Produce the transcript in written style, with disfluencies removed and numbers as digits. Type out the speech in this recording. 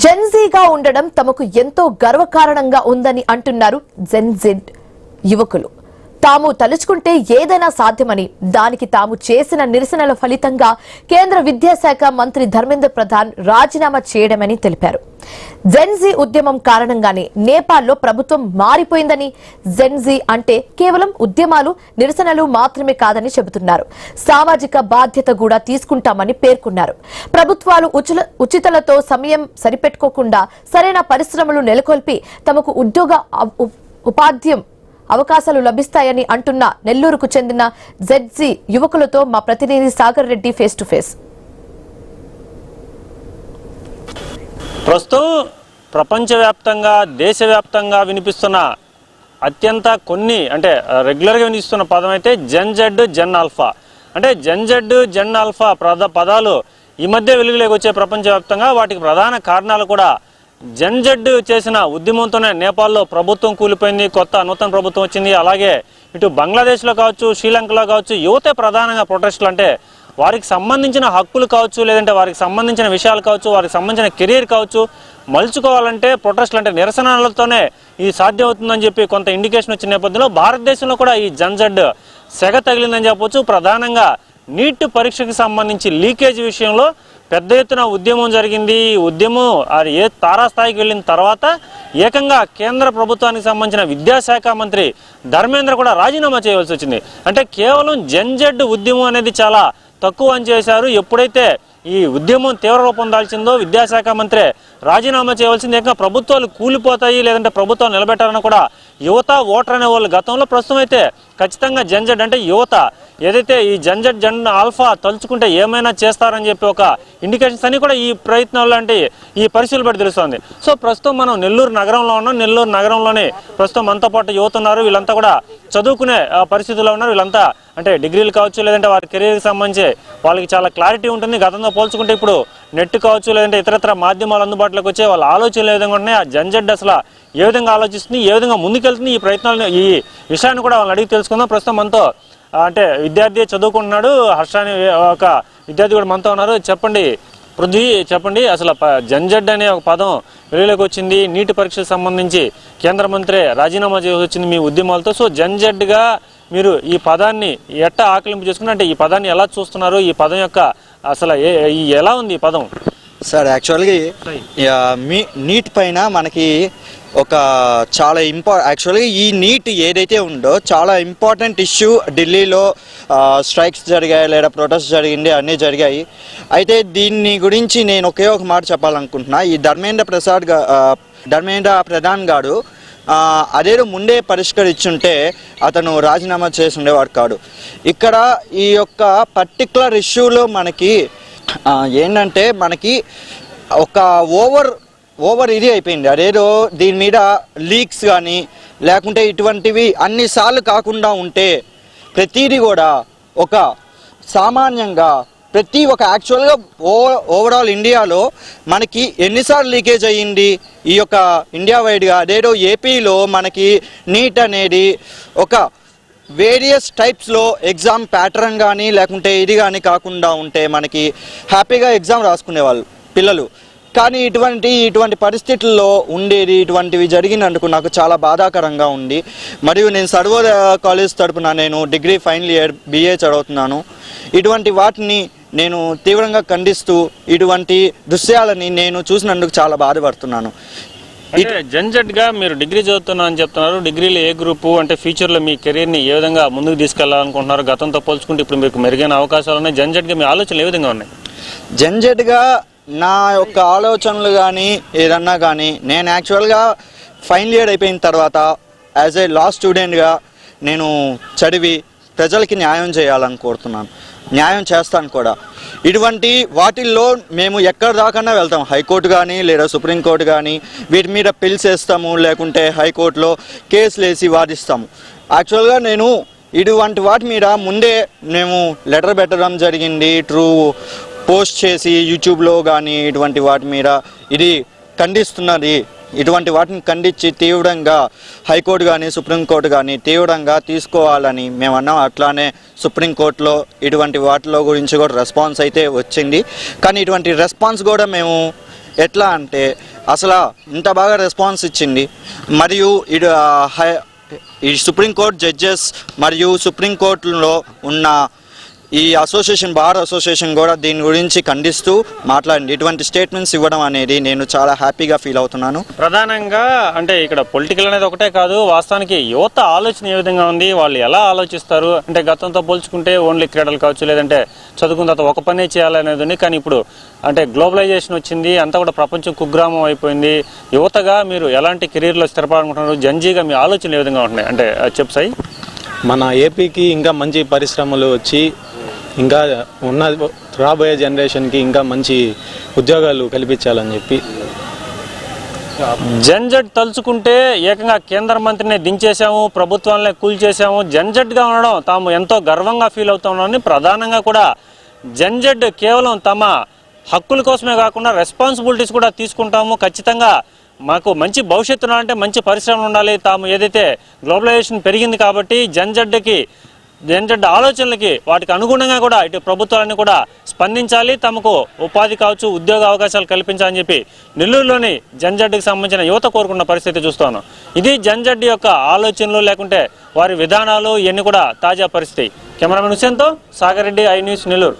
జెన్జీగా ఉండడం తమకు ఎంతో గర్వకారణంగా ఉందని అంటున్నారు జెన్జెడ్ యువకులు. తాము తలుచుకుంటే ఏదైనా సాధ్యమని, దానికి తాము చేసిన నిరసనల ఫలితంగా కేంద్ర విద్యాశాఖ మంత్రి ధర్మేంద్ర ప్రధాన్ రాజీనామా చేయడమని తెలిపారు. జెన్జీ ఉద్యమం కారణంగానే నేపాల్లో ప్రభుత్వం మారిపోయిందని, జెన్జీ అంటే కేవలం ఉద్యమాలు, నిరసనలు మాత్రమే కాదని చెబుతున్నారు. సామాజిక బాధ్యత కూడా తీసుకుంటామని పేర్కొన్నారు. ప్రభుత్వాలు ఉచితలతో సమయం సరిపెట్టుకోకుండా సరైన పరిశ్రమలు నెలకొల్పి తమకు ఉపాధ్యం అవకాశాలు లభిస్తాయని అంటున్న నెల్లూరుకు చెందిన జెడ్జీ యువకులతో మా ప్రతినిధి Sagar Reddy face to face. ప్రస్తుతం ప్రపంచవ్యాప్తంగా దేశవ్యాప్తంగా వినిపిస్తున్న అత్యంత అంటే రెగ్యులర్గా వినిపిస్తున్న పదం అయితే జెన్జెడ్, జెన్ ఆల్ఫా. అంటే జెన్జెడ్, జెన్ ఆల్ఫా పదాలు ఈ మధ్య వెలుగులోకి వచ్చే ప్రపంచవ్యాప్తంగా. వాటికి ప్రధాన కారణాలు కూడా జెన్జెడ్ చేసిన ఉద్యమంతోనే నేపాల్లో ప్రభుత్వం కూలిపోయింది, కొత్త నూతన ప్రభుత్వం వచ్చింది. అలాగే ఇటు బంగ్లాదేశ్లో కావచ్చు, శ్రీలంకలో కావచ్చు, యువతే ప్రధానంగా ప్రొటెస్టులు. అంటే వారికి సంబంధించిన హక్కులు కావచ్చు, లేదంటే వారికి సంబంధించిన విషయాలు కావచ్చు, వారికి సంబంధించిన కెరీర్ కావచ్చు మలుచుకోవాలంటే ప్రొటెస్టులు అంటే నిరసనలతోనే ఇది సాధ్యమవుతుందని చెప్పి కొంత ఇండికేషన్ వచ్చిన నేపథ్యంలో భారతదేశంలో కూడా ఈ జెన్జెడ్ సెగ తగిలిందని చెప్పవచ్చు. ప్రధానంగా నీట్ పరీక్షకు సంబంధించి లీకేజ్ విషయంలో పెద్ద ఎత్తున ఉద్యమం జరిగింది. ఉద్యమం అది ఏ తారాస్థాయికి వెళ్ళిన తర్వాత ఏకంగా కేంద్ర ప్రభుత్వానికి సంబంధించిన విద్యాశాఖ మంత్రి ధర్మేంద్ర కూడా రాజీనామా చేయవలసి వచ్చింది. అంటే కేవలం జెన్జెడ్ ఉద్యమం అనేది చాలా తక్కువ అని చేశారు. ఎప్పుడైతే ఈ ఉద్యమం తీవ్ర రూపం దాల్చిందో విద్యాశాఖ మంత్రి రాజీనామా చేయవలసింది. ఏకంగా ప్రభుత్వాలు కూలిపోతాయి, లేదంటే ప్రభుత్వాలు నిలబెట్టాలని కూడా యువత, ఓటర్ అనే వాళ్ళు గతంలో, ప్రస్తుతం అయితే ఖచ్చితంగా జెన్జెడ్ అంటే యువత ఏదైతే ఈ జెన్జెడ్, జెన్ ఆల్ఫా తలుచుకుంటే ఏమైనా చేస్తారని చెప్పి ఒక ఇండికేషన్స్ అన్ని కూడా ఈ ప్రయత్నాలు అంటే ఈ పరిశీలన బట్టి తెలుస్తుంది. సో ప్రస్తుతం మనం నెల్లూరు నగరంలో ఉన్నాం. నెల్లూరు నగరంలోనే ప్రస్తుతం మనతో పాటు యువత ఉన్నారు. వీళ్ళంతా కూడా చదువుకునే పరిస్థితుల్లో ఉన్నారు. వీళ్ళంతా అంటే డిగ్రీలు కావచ్చు, లేదంటే వారి కెరీర్కి సంబంధించి వాళ్ళకి చాలా క్లారిటీ ఉంటుంది. గతంతో పోల్చుకుంటే ఇప్పుడు నెట్ కావచ్చు, లేదంటే ఇతరత్ర మాధ్యమాలు అందుబాటులోకి వచ్చే వాళ్ళ ఆలోచనలు ఏ విధంగా ఉన్నాయి, ఆ జెన్జెడ్ అసలు ఏ విధంగా ఆలోచిస్తుంది, ఏ విధంగా ముందుకెళ్తుంది, ఈ ప్రయత్నాలను ఈ విషయాన్ని కూడా వాళ్ళని అడిగి తెలుసుకుందాం. ప్రస్తుతం మనతో అంటే విద్యార్థి చదువుకుంటున్నాడు, హర్ష అనే ఒక విద్యార్థి కూడా మనతో ఉన్నారు. చెప్పండి పృథ్వీ, చెప్పండి అసలు జెన్జెడ్ అనే ఒక పదం వెలుగులోకి వచ్చింది. నీటి పరీక్షకు సంబంధించి కేంద్ర మంత్రి రాజీనామా చేసి వచ్చింది మీ ఉద్యమాలతో. సో జెన్జెడ్గా మీరు ఈ పదాన్ని ఎట్టా ఆకలింపు చేసుకున్నారు, అంటే ఈ పదాన్ని ఎలా చూస్తున్నారు, ఈ పదం యొక్క అసలు ఎలా ఉంది ఈ పదం? సార్ యాక్చువల్గా నీట్ పైన మనకి ఒక చాలా యాక్చువల్గా ఈ నీట్ ఏదైతే ఉందో చాలా ఇంపార్టెంట్ ఇష్యూ. ఢిల్లీలో స్ట్రైక్స్ జరిగాయి, లేదా ప్రొటెస్ట్ జరిగింది, అన్నీ జరిగాయి. అయితే దీన్ని గురించి నేను ఒకే ఒక మాట చెప్పాలనుకుంటున్నా. ఈ ధర్మేంద్ర ప్రధాన్ గారు అదేదో ముందే పరిష్కరించుంటే అతను రాజీనామా చేసి ఉండేవాడు కాదు. ఇక్కడ ఈ యొక్క పర్టికులర్ ఇష్యూలో మనకి ఏంటంటే మనకి ఒక ఓవర్ ఇది అయిపోయింది. అదేదో దీని మీద లీక్స్ కానీ లేకుంటే ఇటువంటివి అన్నిసార్లు కాకుండా ఉంటే ప్రతిదీ కూడా ఒక సామాన్యంగా ప్రతి ఒక యాక్చువల్గా ఓవరాల్ ఇండియాలో మనకి ఎన్నిసార్లు లీకేజ్ అయ్యింది ఈ యొక్క ఇండియా వైడ్గా. అదేదో ఏపీలో మనకి నీట్ అనేది ఒక వేరియస్ టైప్స్లో ఎగ్జామ్ ప్యాటర్న్ కానీ లేకుంటే ఇది కానీ కాకుండా ఉంటే మనకి హ్యాపీగా ఎగ్జామ్ రాసుకునేవాళ్ళు పిల్లలు. కానీ ఇటువంటి పరిస్థితుల్లో ఉండేది, ఇటువంటివి జరిగినందుకు నాకు చాలా బాధాకరంగా ఉంది. మరియు నేను సర్వోదయ కాలేజ్ తరపున నేను డిగ్రీ ఫైనల్ ఇయర్ BA చదువుతున్నాను. ఇటువంటి వాటిని నేను తీవ్రంగా ఖండిస్తూ ఇటువంటి దృశ్యాలని నేను చూసినందుకు చాలా బాధపడుతున్నాను. జెన్జెడ్గా మీరు డిగ్రీ చదువుతున్నా అని చెప్తున్నారు. డిగ్రీలో ఏ గ్రూపు, అంటే ఫ్యూచర్లో మీ కెరీర్ని ఏ విధంగా ముందుకు తీసుకెళ్లాలనుకుంటున్నారు? గతంతో పోల్చుకుంటే ఇప్పుడు మీకు మెరుగైన అవకాశాలు ఉన్నాయి. జెన్జెడ్గా మీ ఆలోచనలు ఏ విధంగా ఉన్నాయి? జెన్జెడ్గా నా యొక్క ఆలోచనలు కానీ ఏదన్నా కానీ నేను యాక్చువల్గా ఫైనల్ ఇయర్ అయిపోయిన తర్వాత యాజ్ ఏ లా స్టూడెంట్గా నేను చదివి ప్రజలకి న్యాయం చేయాలని కోరుతున్నాను. న్యాయం చేస్తాను కూడా. ఇటువంటి వాటిల్లో మేము ఎక్కడ దాకన్నా వెళ్తాం. హైకోర్టు కానీ లేదా సుప్రీంకోర్టు కానీ వీటి మీద పిల్స్ వేస్తాము, లేకుంటే హైకోర్టులో కేసులు వేసి వాదిస్తాము. యాక్చువల్గా నేను ఇటువంటి వాటి మీద ముందే మేము లెటర్ పెట్టడం జరిగింది, పోస్ట్ చేసి యూట్యూబ్లో కానీ ఇటువంటి వాటి మీద ఇది ఖండిస్తున్నది. ఇటువంటి వాటిని ఖండించి తీవ్రంగా హైకోర్టు కానీ సుప్రీంకోర్టు కానీ తీవ్రంగా తీసుకోవాలని మేమన్నాం. అట్లానే సుప్రీంకోర్టులో ఇటువంటి వాటిలో గురించి కూడా రెస్పాన్స్ అయితే వచ్చింది. కానీ ఇటువంటి రెస్పాన్స్ కూడా మేము ఎట్లా అంటే అసలు ఇంత బాగా రెస్పాన్స్ ఇచ్చింది. మరియు ఈ సుప్రీంకోర్టు జడ్జెస్ మరియు సుప్రీంకోర్టులో ఉన్న ఈ అసోసియేషన్, బార్ అసోసియేషన్ కూడా దీని గురించి ఖండిస్తూ మాట్లాడింది. ఇటువంటి స్టేట్మెంట్స్ ఇవ్వడం అనేది నేను చాలా హ్యాపీగా ఫీల్ అవుతున్నాను. ప్రధానంగా అంటే ఇక్కడ పొలిటికల్ అనేది ఒకటే కాదు, వాస్తవానికి యువత ఆలోచన ఏ విధంగా ఉంది, వాళ్ళు ఎలా ఆలోచిస్తారు అంటే గతంతో పోల్చుకుంటే ఓన్లీ క్రీడలు కావచ్చు, లేదంటే చదువుకున్న తర్వాత ఒక పనే చేయాలనేది ఉంది. కానీ ఇప్పుడు అంటే గ్లోబలైజేషన్ వచ్చింది, అంతా కూడా ప్రపంచం కుగ్రామం అయిపోయింది. యువతగా మీరు ఎలాంటి కెరీర్లో స్థిరపడాలనుకుంటున్నారు, జంజీగా మీ ఆలోచనలు ఏ విధంగా ఉంటున్నాయి అంటే చెప్పు సాయి. మన ఏపీకి ఇంకా మంచి పరిశ్రమలు వచ్చి ఇంకా ఉన్న రాబోయే జనరేషన్కి ఇంకా మంచి ఉద్యోగాలు కల్పించాలని చెప్పి. జన్జడ్ తలుచుకుంటే ఏకంగా కేంద్ర మంత్రిని దించేశాము, ప్రభుత్వాలనే కూల్చేశాము, జన్జడ్గా ఉండడం తాము ఎంతో గర్వంగా ఫీల్ అవుతున్నామని ప్రధానంగా కూడా జన్జడ్ కేవలం తమ హక్కుల కోసమే కాకుండా రెస్పాన్సిబిలిటీస్ కూడా తీసుకుంటాము, ఖచ్చితంగా మాకు మంచి భవిష్యత్తు ఉండాలంటే మంచి పరిశ్రమలు ఉండాలి, తాము ఏదైతే గ్లోబలైజేషన్ పెరిగింది కాబట్టి జన్జడ్ ఆలోచనలకి వాటికి అనుగుణంగా కూడా ఇటు ప్రభుత్వాలన్నీ కూడా స్పందించాలి, తమకు ఉపాధి కావచ్చు, ఉద్యోగ అవకాశాలు కల్పించాలని చెప్పి నెల్లూరులోని జన్జడ్కి సంబంధించిన యువత కోరుకున్న పరిస్థితి చూస్తాను. ఇది జన్జడ్ యొక్క ఆలోచనలు లేకుంటే వారి విధానాలు ఇవన్నీ కూడా తాజా పరిస్థితి. కెమెరామెన్ హుసేన్తో సాగర్ రెడ్డి, ఐ న్యూస్, నెల్లూరు.